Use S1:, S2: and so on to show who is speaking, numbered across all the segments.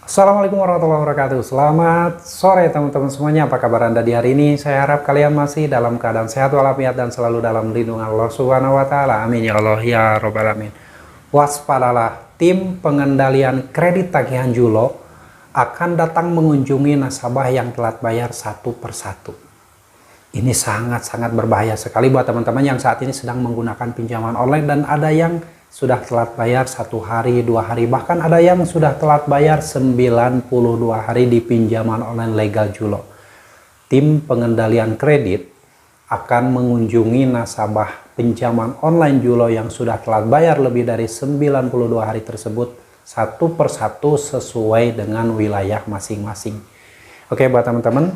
S1: Assalamualaikum warahmatullahi wabarakatuh. Selamat sore teman-teman semuanya. Apa kabar Anda di hari ini? Saya harap kalian masih dalam keadaan sehat walafiat dan selalu dalam lindungan Allah Subhanahu wa taala. Amin ya Allah ya rabbal alamin. Waspadalah, tim pengendalian kredit tagihan Julo akan datang mengunjungi nasabah yang telat bayar satu persatu. Ini sangat-sangat berbahaya sekali buat teman-teman yang saat ini sedang menggunakan pinjaman online dan ada yang sudah telat bayar 1 hari, 2 hari, bahkan ada yang sudah telat bayar 92 hari di pinjaman online legal Julo. Tim pengendalian kredit akan mengunjungi nasabah pinjaman online Julo yang sudah telat bayar lebih dari 92 hari tersebut satu persatu sesuai dengan wilayah masing-masing. Oke, buat teman-teman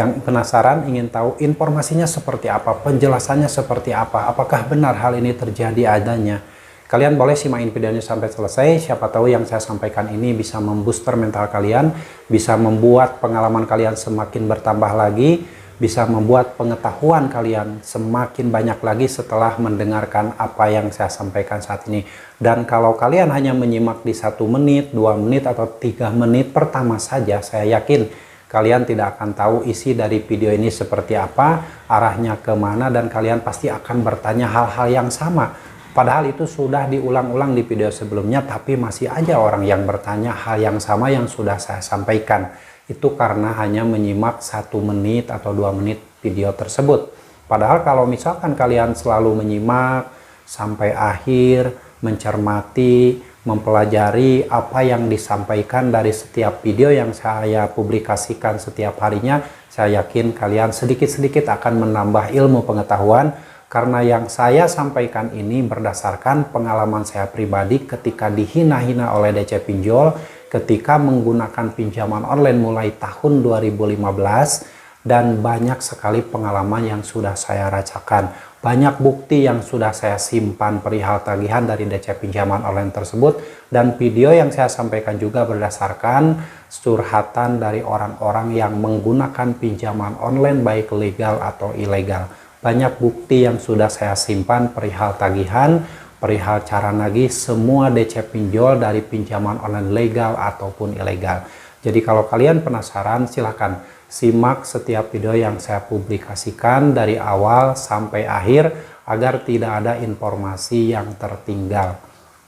S1: yang penasaran ingin tahu informasinya seperti apa, penjelasannya seperti apa, apakah benar hal ini terjadi adanya, kalian boleh simakin videonya sampai selesai. Siapa tahu yang saya sampaikan ini bisa membooster mental kalian, bisa membuat pengalaman kalian semakin bertambah lagi, bisa membuat pengetahuan kalian semakin banyak lagi setelah mendengarkan apa yang saya sampaikan saat ini. Dan kalau kalian hanya menyimak di 1 menit, 2 menit, atau 3 menit pertama saja, saya yakin kalian tidak akan tahu isi dari video ini seperti apa, arahnya kemana, dan kalian pasti akan bertanya hal-hal yang sama. Padahal itu sudah diulang-ulang di video sebelumnya, tapi masih aja orang yang bertanya hal yang sama yang sudah saya sampaikan. Itu karena hanya menyimak 1 menit atau 2 menit video tersebut. Padahal kalau misalkan kalian selalu menyimak sampai akhir, mencermati, mempelajari apa yang disampaikan dari setiap video yang saya publikasikan setiap harinya, saya yakin kalian sedikit-sedikit akan menambah ilmu pengetahuan. Karena yang saya sampaikan ini berdasarkan pengalaman saya pribadi ketika dihina-hina oleh DC Pinjol, ketika menggunakan pinjaman online mulai tahun 2015, dan banyak sekali pengalaman yang sudah saya rasakan. Banyak bukti yang sudah saya simpan perihal tagihan dari DC pinjaman online tersebut, dan video yang saya sampaikan juga berdasarkan curhatan dari orang-orang yang menggunakan pinjaman online baik legal atau ilegal. Banyak bukti yang sudah saya simpan perihal tagihan, perihal cara nagih semua DC pinjol dari pinjaman online legal ataupun ilegal. Jadi kalau kalian penasaran, silahkan simak setiap video yang saya publikasikan dari awal sampai akhir agar tidak ada informasi yang tertinggal.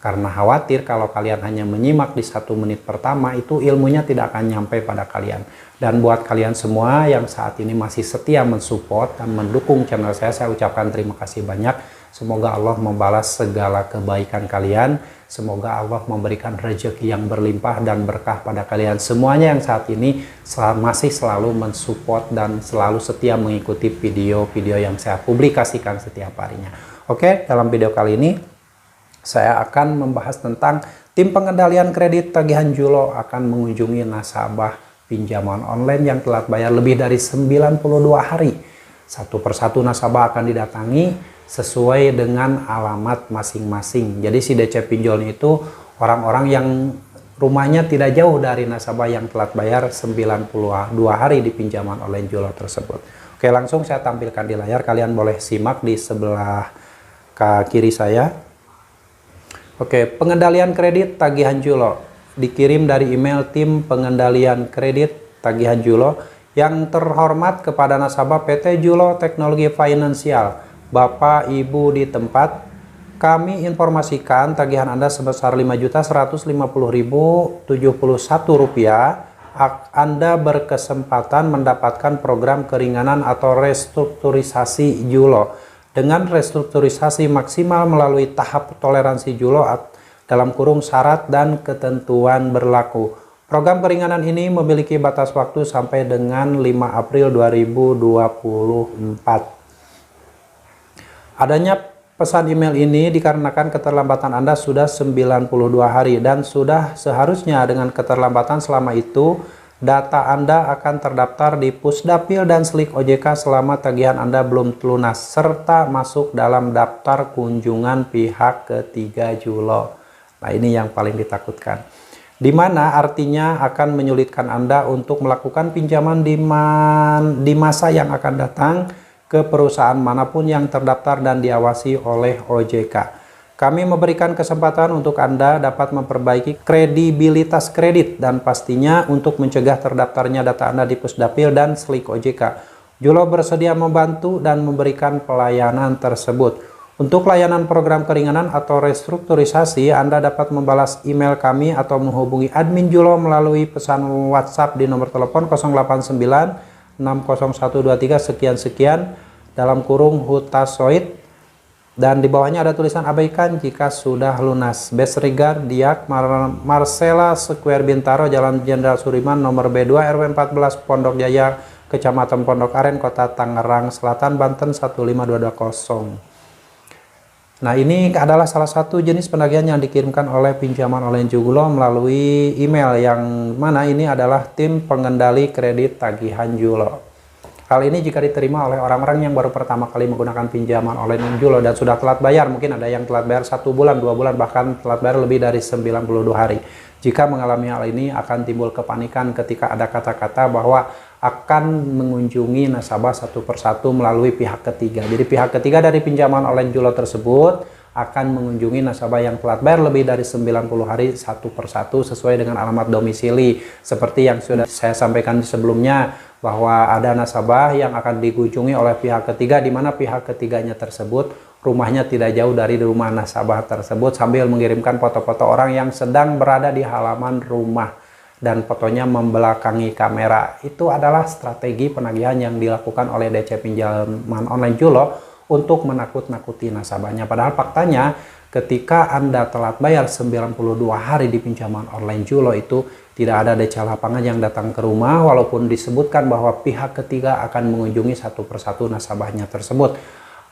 S1: Karena khawatir kalau kalian hanya menyimak di 1 menit pertama, itu ilmunya tidak akan nyampe pada kalian. Dan buat kalian semua yang saat ini masih setia mensupport dan mendukung channel saya ucapkan terima kasih banyak. Semoga Allah membalas segala kebaikan kalian. Semoga Allah memberikan rezeki yang berlimpah dan berkah pada kalian semuanya yang saat ini masih selalu mensupport dan selalu setia mengikuti video-video yang saya publikasikan setiap harinya. Oke, dalam video kali ini saya akan membahas tentang tim pengendalian kredit tagihan Julo akan mengunjungi nasabah pinjaman online yang telat bayar lebih dari 92 hari. Satu persatu nasabah akan didatangi sesuai dengan alamat masing-masing. Jadi si DC pinjol itu orang-orang yang rumahnya tidak jauh dari nasabah yang telat bayar 92 hari di pinjaman online Julo tersebut. Oke, langsung saya tampilkan di layar. Kalian boleh simak di sebelah kiri saya. Oke, pengendalian kredit tagihan Julo dikirim dari email tim pengendalian kredit tagihan Julo yang terhormat kepada nasabah PT Julo Teknologi Finansial. Bapak Ibu di tempat, kami informasikan tagihan Anda sebesar Rp5.150.071. Anda berkesempatan mendapatkan program keringanan atau restrukturisasi Julo. Dengan restrukturisasi maksimal melalui tahap toleransi Julo dalam kurung syarat dan ketentuan berlaku. Program keringanan ini memiliki batas waktu sampai dengan 5 April 2024. Adanya pesan email ini dikarenakan keterlambatan Anda sudah 92 hari dan sudah seharusnya dengan keterlambatan selama itu data Anda akan terdaftar di Pusdapil dan Slik OJK selama tagihan Anda belum lunas serta masuk dalam daftar kunjungan pihak ketiga Julo. Nah, ini yang paling ditakutkan. Di mana artinya akan menyulitkan Anda untuk melakukan pinjaman di masa yang akan datang ke perusahaan manapun yang terdaftar dan diawasi oleh OJK. Kami memberikan kesempatan untuk Anda dapat memperbaiki kredibilitas kredit dan pastinya untuk mencegah terdaftarnya data Anda di Pusdapil dan Slik OJK. Julo bersedia membantu dan memberikan pelayanan tersebut. Untuk layanan program keringanan atau restrukturisasi, Anda dapat membalas email kami atau menghubungi admin Julo melalui pesan WhatsApp di nomor telepon 089 60123 sekian-sekian dalam kurung Hutasoid. Dan di bawahnya ada tulisan abaikan jika sudah lunas. Best regard, Diak Marcella Square Bintaro, Jalan Jenderal Sudirman, nomor B2 RW 14 Pondok Jaya, Kecamatan Pondok Aren, Kota Tangerang Selatan, Banten 15220. Nah, ini adalah salah satu jenis penagihan yang dikirimkan oleh pinjaman online Julo melalui email, yang mana ini adalah tim pengendali kredit tagihan Julo. Hal ini jika diterima oleh orang-orang yang baru pertama kali menggunakan pinjaman online Julo dan sudah telat bayar. Mungkin ada yang telat bayar 1 bulan, 2 bulan, bahkan telat bayar lebih dari 92 hari. Jika mengalami hal ini, akan timbul kepanikan ketika ada kata-kata bahwa akan mengunjungi nasabah satu persatu melalui pihak ketiga. Jadi pihak ketiga dari pinjaman online Julo tersebut akan mengunjungi nasabah yang telat bayar lebih dari 90 hari satu persatu sesuai dengan alamat domisili. Seperti yang sudah saya sampaikan sebelumnya, bahwa ada nasabah yang akan dikunjungi oleh pihak ketiga, di mana pihak ketiganya tersebut rumahnya tidak jauh dari rumah nasabah tersebut, sambil mengirimkan foto-foto orang yang sedang berada di halaman rumah dan fotonya membelakangi kamera. Itu adalah strategi penagihan yang dilakukan oleh DC Pinjaman Online Julo untuk menakut-nakuti nasabahnya. Padahal faktanya ketika Anda telat bayar 92 hari di pinjaman online Julo, itu tidak ada DC lapangan yang datang ke rumah, walaupun disebutkan bahwa pihak ketiga akan mengunjungi satu persatu nasabahnya tersebut.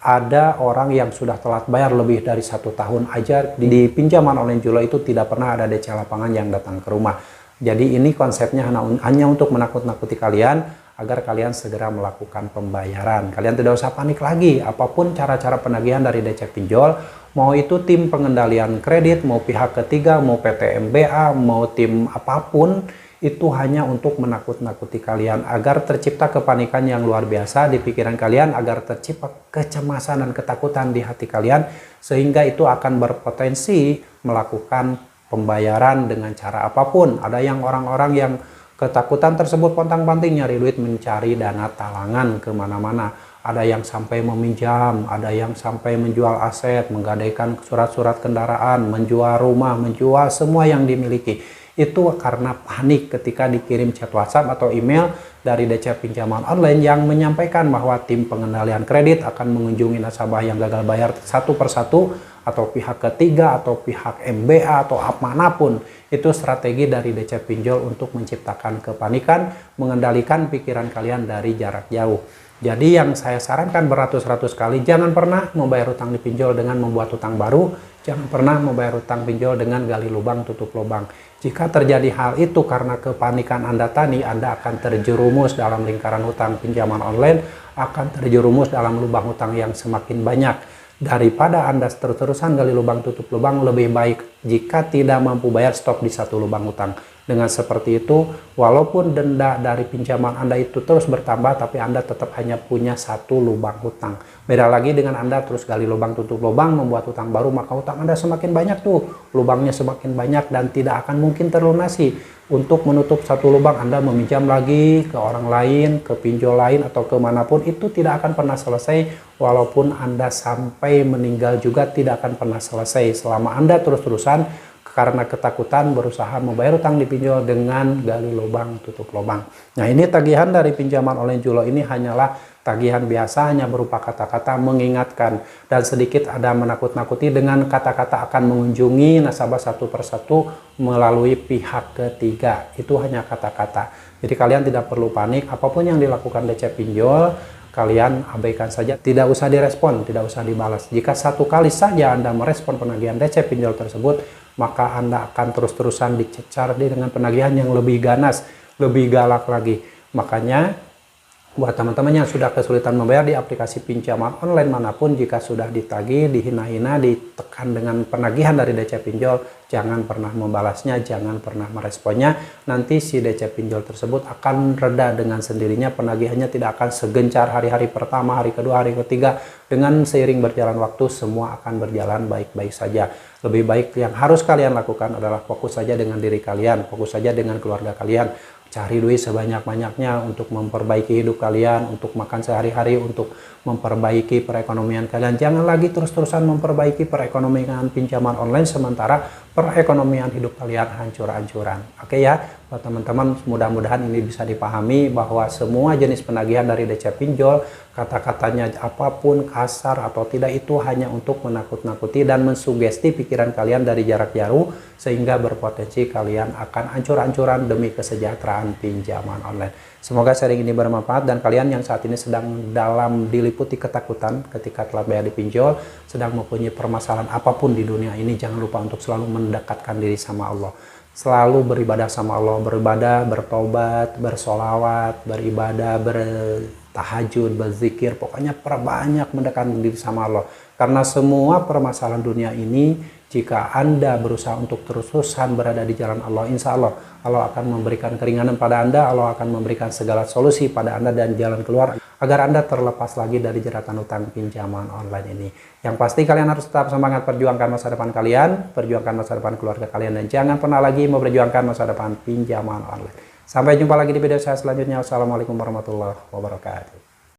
S1: Ada orang yang sudah telat bayar lebih dari 1 tahun aja di pinjaman online Julo, itu tidak pernah ada DC lapangan yang datang ke rumah. Jadi ini konsepnya hanya untuk menakut-nakuti kalian agar kalian segera melakukan pembayaran. Kalian tidak usah panik lagi. Apapun cara-cara penagihan dari DC Pinjol, mau itu tim pengendalian kredit, mau pihak ketiga, mau PT MBA, mau tim apapun, itu hanya untuk menakut-nakuti kalian agar tercipta kepanikan yang luar biasa di pikiran kalian, agar tercipta kecemasan dan ketakutan di hati kalian, sehingga itu akan berpotensi melakukan pembayaran dengan cara apapun. Ada yang orang-orang yang ketakutan tersebut pontang-panting nyari duit, mencari dana talangan kemana-mana. Ada yang sampai meminjam, ada yang sampai menjual aset, menggadaikan surat-surat kendaraan, menjual rumah, menjual semua yang dimiliki. Itu karena panik ketika dikirim chat WhatsApp atau email dari DC Pinjaman Online yang menyampaikan bahwa tim pengendalian kredit akan mengunjungi nasabah yang gagal bayar satu persatu, atau pihak ketiga, atau pihak MBA, atau manapun. Itu strategi dari DC Pinjol untuk menciptakan kepanikan, mengendalikan pikiran kalian dari jarak jauh. Jadi yang saya sarankan beratus-ratus kali, jangan pernah membayar hutang di pinjol dengan membuat hutang baru, jangan pernah membayar hutang pinjol dengan gali lubang tutup lubang. Jika terjadi hal itu karena kepanikan Anda tadi, Anda akan terjerumus dalam lingkaran hutang pinjaman online, akan terjerumus dalam lubang hutang yang semakin banyak. Daripada Anda terus-terusan gali lubang tutup lubang, lebih baik jika tidak mampu bayar, stop di satu lubang hutang. Dengan seperti itu, walaupun denda dari pinjaman Anda itu terus bertambah, tapi Anda tetap hanya punya satu lubang hutang. Beda lagi dengan Anda terus gali lubang tutup lubang, membuat hutang baru, maka hutang Anda semakin banyak tuh, lubangnya semakin banyak dan tidak akan mungkin terlunasi. Untuk menutup satu lubang, Anda meminjam lagi ke orang lain, ke pinjol lain, atau kemanapun, itu tidak akan pernah selesai. Walaupun Anda sampai meninggal juga tidak akan pernah selesai selama Anda terus-terusan karena ketakutan berusaha membayar utang di pinjol dengan gali lubang tutup lubang. Nah, ini tagihan dari pinjaman online Julo ini hanyalah tagihan biasa, hanya berupa kata-kata mengingatkan, dan sedikit ada menakut-nakuti dengan kata-kata akan mengunjungi nasabah satu persatu melalui pihak ketiga. Itu hanya kata-kata. Jadi kalian tidak perlu panik, apapun yang dilakukan DC Pinjol, kalian abaikan saja, tidak usah direspon, tidak usah dibalas. Jika satu kali saja Anda merespon penagihan DC Pinjol tersebut, maka Anda akan terus-terusan dicecar dengan penagihan yang lebih ganas, lebih galak lagi. Makanya Buat teman-teman yang sudah kesulitan membayar di aplikasi pinjaman online manapun, jika sudah ditagih, dihina-hina, ditekan dengan penagihan dari DC Pinjol, jangan pernah membalasnya, jangan pernah meresponnya. Nanti si DC Pinjol tersebut akan reda dengan sendirinya, penagihannya tidak akan segencar hari-hari pertama, hari kedua, hari ketiga. Dengan seiring berjalan waktu, semua akan berjalan baik-baik saja. Lebih baik yang harus kalian lakukan adalah fokus saja dengan diri kalian, fokus saja dengan keluarga kalian. Cari duit sebanyak-banyaknya untuk memperbaiki hidup kalian, untuk makan sehari-hari, untuk memperbaiki perekonomian kalian. Jangan lagi terus-terusan memperbaiki perekonomian pinjaman online sementara perekonomian hidup kalian hancur-hancuran. Oke ya, buat teman-teman, mudah-mudahan ini bisa dipahami bahwa semua jenis penagihan dari DC Pinjol, kata-katanya apapun kasar atau tidak, itu hanya untuk menakut-nakuti dan mensugesti pikiran kalian dari jarak jauh sehingga berpotensi kalian akan hancur-hancuran demi kesejahteraan pinjaman online. Semoga sharing ini bermanfaat dan kalian yang saat ini sedang dalam diliputi ketakutan ketika telah bayar di pinjol, sedang mempunyai permasalahan apapun di dunia ini, jangan lupa untuk selalu mendekatkan diri sama Allah. Selalu beribadah sama Allah, beribadah, bertobat, bersolawat, beribadah, bertahajud, berzikir, pokoknya perbanyak mendekatkan diri sama Allah. Karena semua permasalahan dunia ini, jika Anda berusaha untuk terus-terusan berada di jalan Allah, insya Allah, Allah akan memberikan keringanan pada Anda, Allah akan memberikan segala solusi pada Anda dan jalan keluar agar Anda terlepas lagi dari jeratan utang pinjaman online ini. Yang pasti kalian harus tetap semangat perjuangkan masa depan kalian, perjuangkan masa depan keluarga kalian, dan jangan pernah lagi memperjuangkan masa depan pinjaman online. Sampai jumpa lagi di video saya selanjutnya. Wassalamualaikum warahmatullahi wabarakatuh.